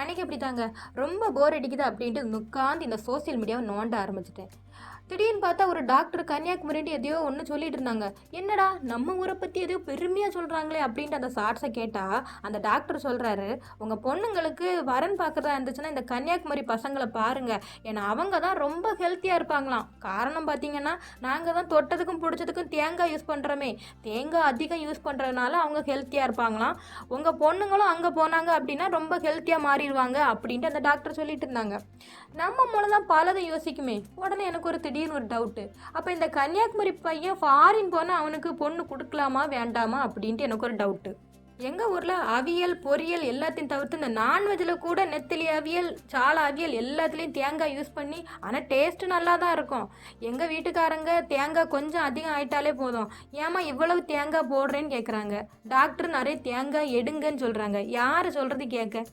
அன்னைக்கு அப்படித்தாங்க. ரொம்ப போர் அடிக்குது அப்படின்ட்டு உட்காந்து இந்த சோசியல் மீடியாவை நோண்ட ஆரம்பிச்சுட்டேன். திடீர்னு பார்த்தா ஒரு டாக்டர் கன்னியாகுமரின்ட்டு எதையோ ஒன்று சொல்லிட்டு இருந்தாங்க. என்னடா நம்ம ஊரை பற்றி எதையோ பெருமையாக சொல்கிறாங்களே அப்படின்ட்டு அந்த ஷார்ட்ஸை கேட்டால் அந்த டாக்டர் சொல்கிறாரு, உங்கள் பொண்ணுங்களுக்கு வரன் பார்க்குறதா இருந்துச்சுன்னா இந்த கன்னியாகுமரி பசங்களை பாருங்கள். ஏன்னா அவங்க தான் ரொம்ப ஹெல்த்தியாக இருப்பாங்களாம். காரணம் பார்த்தீங்கன்னா நாங்கள் தான் தொட்டதுக்கும் பிடிச்சதுக்கும் தேங்காய் யூஸ் பண்ணுறோமே, தேங்காய் அதிகம் யூஸ் பண்ணுறதுனால அவங்க ஹெல்த்தியாக இருப்பாங்களாம். உங்கள் பொண்ணுங்களும் அங்கே போனாங்க அப்படின்னா ரொம்ப ஹெல்த்தியாக மாறிடுவாங்க அப்படின்ட்டு அந்த டாக்டர் சொல்லிட்டு இருந்தாங்க. நம்ம மூலம் தான் பலதை யோசிக்குமே. உடனே எனக்கு ஒரு திடீர்னு ஒரு டவுட்டு. அப்போ இந்த கன்னியாகுமரி பையன் ஃபாரின் போனால் அவனுக்கு பொண்ணு கொடுக்கலாமா வேண்டாமா அப்படின்ட்டு எனக்கு ஒரு டவுட்டு. எங்கள் ஊரில் அவியல் பொரியல் எல்லாத்தையும் தவிர்த்து இந்த நான்வெஜ்ஜில் கூட நெத்திலி அவியல் சால அவியல் எல்லாத்துலேயும் தேங்காய் யூஸ் பண்ணி, ஆனால் டேஸ்ட்டு நல்லா தான் இருக்கும். எங்கள் வீட்டுக்காரங்க தேங்காய் கொஞ்சம் அதிகம் ஆயிட்டாலே போதும், ஏமா இவ்வளவு தேங்காய் போடுறேன்னு கேட்குறாங்க. டாக்டர் நிறைய தேங்காய் எடுங்கன்னு சொல்கிறாங்க. யார் சொல்கிறது கேட்க?